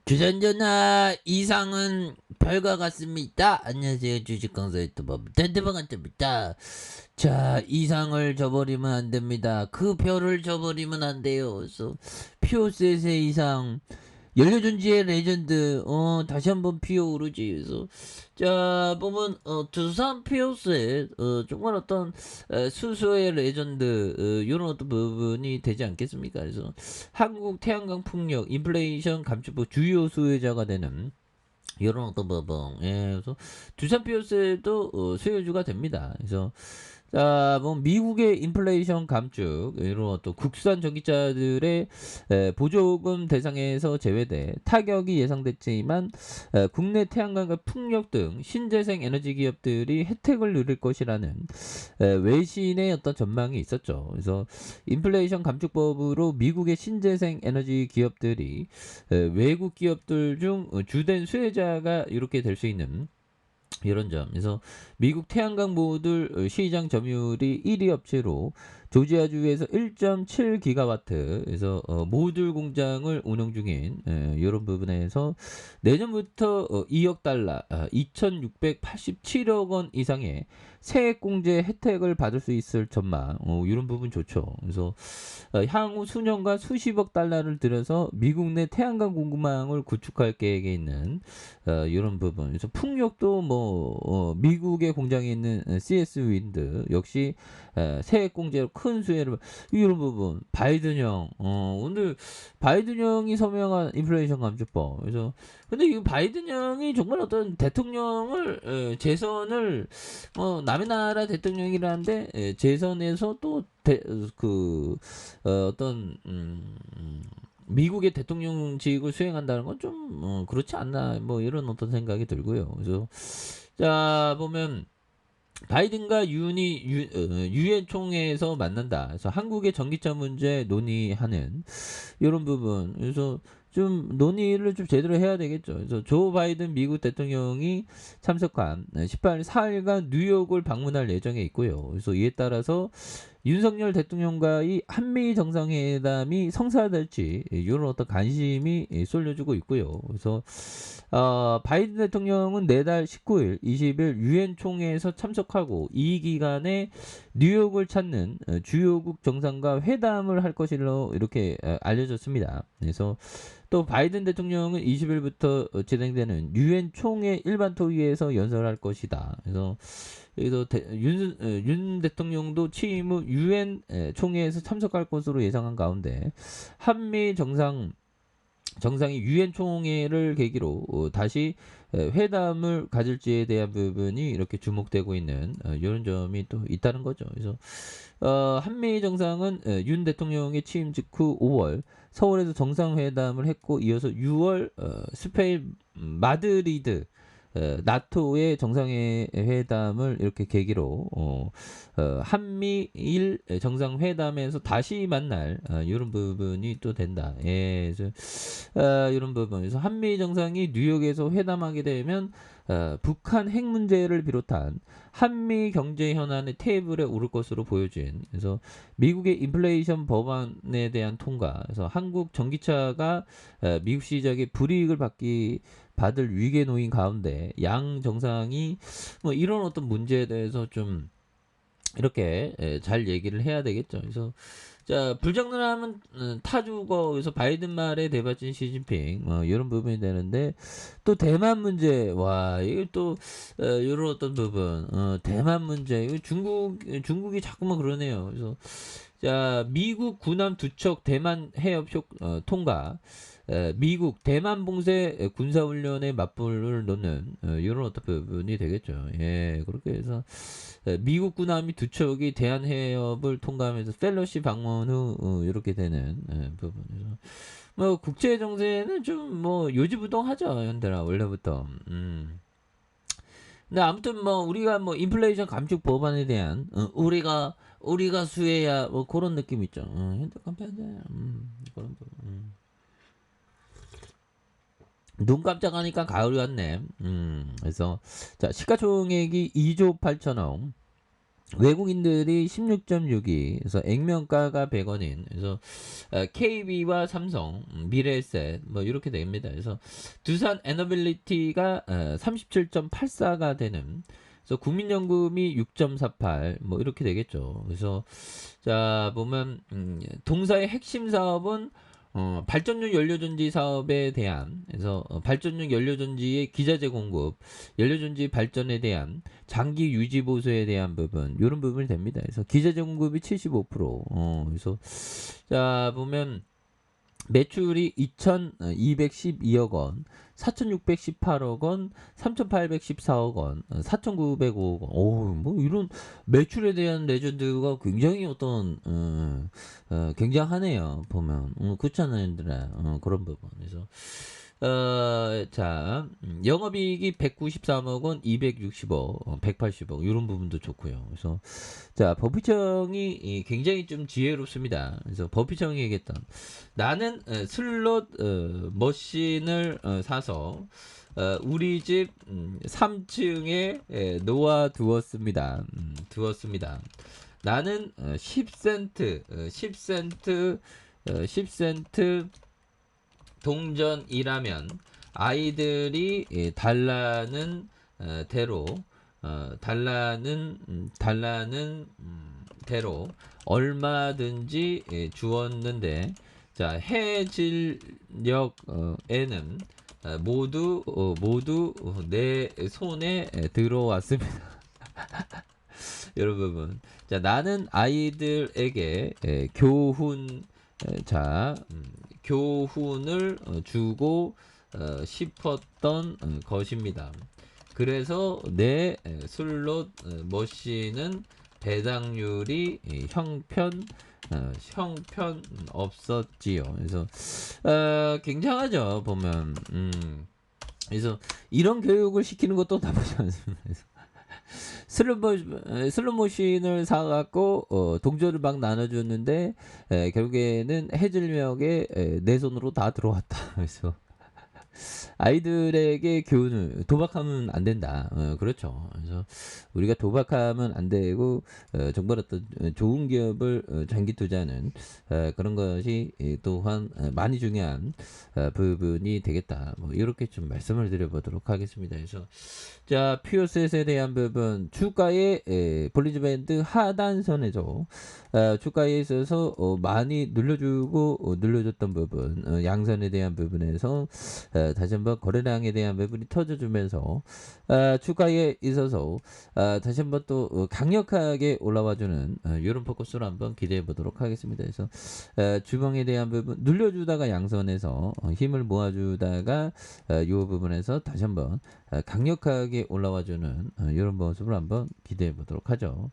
주전전화 이상은 별과 같습니다. 안녕하세요. 주식강사 유튜버 텐트방한테입니다. 자, 이상을 저버리면 안 됩니다. 그 별을 저버리면 안 돼요. 그래서 피오셋의 이상, 연료전지의 레전드, 다시 한번 피어오르지. 그래서 자, 보면 두산 피오셋, 정말 어떤 수소의 레전드, 이런 어떤 부분이 되지 않겠습니까? 그래서 한국 태양광 풍력, 인플레이션 감축법 주요 수혜자가 되는 이런 어떤 부분, 그래서 두산 피오셋도 수혜주가 됩니다. 그래서 자, 뭐 미국의 인플레이션 감축, 이런 또 국산 전기차들의 보조금 대상에서 제외돼 타격이 예상됐지만 국내 태양광과 풍력 등 신재생 에너지 기업들이 혜택을 누릴 것이라는 외신의 어떤 전망이 있었죠. 그래서 인플레이션 감축법으로 미국의 신재생 에너지 기업들이 외국 기업들 중 주된 수혜자가 이렇게 될 수 있는 이런 점. 그래서 미국 태양광 모듈 시장 점유율이 1위 업체로 조지아주에서 1.7기가와트 그래서 모듈 공장을 운영 중인 이런 부분에서 내년부터 2억 달러 2,687억 원 이상의 세액 공제 혜택을 받을 수 있을 전망. 이런 부분 좋죠. 그래서 향후 수년간 수십억 달러를 들여서 미국 내 태양광 공급망을 구축할 계획에 있는 이런 부분. 그래서 풍력도 뭐 미국의 공장에 있는 CS 윈드 역시 세액 공제로 큰 수혜를 이런 부분. 바이든 형, 오늘 바이든 형이 서명한 인플레이션 감축법. 그래서 근데 이 바이든 형이 정말 어떤 대통령을 재선을 남의 나라 대통령이라는데 재선에서 또 어떤 미국의 대통령직을 수행한다는 건 좀 그렇지 않나 뭐 이런 어떤 생각이 들고요. 그래서 자 보면 바이든과 유엔 총회에서 만난다. 그래서 한국의 전기차 문제 논의하는 이런 부분. 그래서 좀 논의를 좀 제대로 해야 되겠죠. 그래서 조 바이든 미국 대통령이 참석한 18일 4일간 뉴욕을 방문할 예정에 있고요. 그래서 이에 따라서 윤석열 대통령과의 한미 정상회담이 성사될지 이런 어떤 관심이 쏠려주고 있고요. 그래서 바이든 대통령은 내달 19일, 20일 유엔 총회에서 참석하고 이 기간에 뉴욕을 찾는 주요국 정상과 회담을 할 것으로 이렇게 알려졌습니다. 그래서 또 바이든 대통령은 20일부터 진행되는 유엔 총회 일반 토의에서 연설할 것이다. 그래서 여기서 윤 대통령도 취임 후 유엔 총회에서 참석할 것으로 예상한 가운데 한미 정상이 유엔 총회를 계기로 다시 회담을 가질지에 대한 부분이 이렇게 주목되고 있는 이런 점이 또 있다는 거죠. 그래서 한미 정상은 윤 대통령의 취임 직후 5월 서울에서 정상회담을 했고 이어서 6월 스페인 마드리드 나토의 정상회담을 이렇게 계기로 한미일 정상회담에서 다시 만날 이런 부분이 또 된다. 예, 그래서 이런 부분에서 한미 정상이 뉴욕에서 회담하게 되면 북한 핵 문제를 비롯한 한미 경제 현안의 테이블에 오를 것으로 보여진. 그래서 미국의 인플레이션 법안에 대한 통과. 그래서 한국 전기차가 미국 시장에 불이익을 받을 위기에 놓인 가운데 양 정상이 뭐 이런 어떤 문제에 대해서 좀 이렇게 잘 얘기를 해야 되겠죠. 그래서 자 불장난하면 타주고 그래서 바이든 말에 대받친 시진핑 이런 부분이 되는데 또 대만 문제 와 이거 또 이런 어떤 부분 대만 문제 이거 중국이 자꾸만 그러네요. 그래서 자 미국 군함 두 척 대만 해협 통과 미국 대만 봉쇄 군사훈련에 맞불을 놓는 이런 어떤 부분이 되겠죠. 예, 그렇게 해서 미국 군함이 두 척이 대한해협을 통과하면서 펠로시 방문 후 이렇게 되는 부분에서 뭐 국제 정세는 좀 뭐 요지부동하죠, 현대라 원래부터. 근데 아무튼 뭐 우리가 뭐 인플레이션 감축 법안에 대한 우리가 수혜야 뭐 그런 느낌 있죠. 현대 컴퓨터 그런 부분. 눈 깜짝하니까 가을이 왔네. 그래서 자 시가총액이 2조 8천억. 외국인들이 16.62, 그래서 액면가가 100원인, 그래서 KB와 삼성, 미래에셋 뭐 이렇게 됩니다. 그래서 두산 에너빌리티가 37.84가 되는, 그래서 국민연금이 6.48 뭐 이렇게 되겠죠. 그래서 자 보면 동사의 핵심 사업은 발전용 연료전지 사업에 대한, 그래서 발전용 연료전지의 기자재 공급, 연료전지 발전에 대한 장기 유지 보수에 대한 부분, 이런 부분이 됩니다. 그래서 기자재 공급이 75%. 그래서 자 보면 매출이 2,212억 원, 4,618억 원, 3,814억 원, 4,905억 원. 뭐 이런 매출에 대한 레전드가 굉장히 굉장하네요. 보면 그렇지 않아요, 얘들아? 그런 부분. 그래서 자, 영업이익이 193억 원, 260억, 180억 이런 부분도 좋고요. 그래서 자, 버피청이 굉장히 좀 지혜롭습니다. 그래서 버피청이 얘기했던, 나는 슬롯 머신을 사서 우리 집 3층에 놓아 두었습니다. 나는 10센트, 10센트 동전이라면 아이들이 달라는 대로 대로 얼마든지 주었는데, 자 해질녘에는 모두 내 손에 들어왔습니다. 여러분, 자 나는 아이들에게 교훈을 주고 싶었던 것입니다. 그래서 내 슬롯 머신은 배당률이 형편 없었지요. 그래서 굉장하죠, 보면. 그래서 이런 교육을 시키는 것도 나쁘지 않습니다. 그래서 슬롯머신을 사갖고 동전을 막 나눠줬는데 결국에는 해질녘에 내 손으로 다 들어왔다. 그래서 아이들에게 교훈을, 도박하면 안 된다. 그렇죠. 그래서 우리가 도박하면 안 되고 정말 어떤 좋은 기업을 장기 투자하는 그런 것이 또한 많이 중요한 부분이 되겠다. 뭐 이렇게 좀 말씀을 드려보도록 하겠습니다. 그래서 자, 퓨어셋에 대한 부분, 주가의 볼리지 밴드 하단선에서 주가에 있어서 많이 눌러주고 눌러줬던 부분, 양선에 대한 부분에서 다시 한번 거래량에 대한 부분이 터져주면서 주가에 있어서 다시 한번 또 강력하게 올라와주는 이런 포커스로 한번 기대해 보도록 하겠습니다. 그래서 주봉에 대한 부분 눌려주다가 양선에서 힘을 모아주다가 이 부분에서 다시 한번 강력하게 올라와주는 이런 모습을 한번 기대해 보도록 하죠.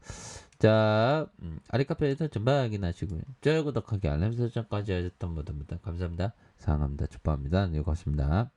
자, 아래 카페에서 전방 확인하시고요. 좋아요, 구독하기, 알람 설정까지 하셨던 분들 감사합니다. 사랑합니다. 축복합니다. 네, 고맙습니다.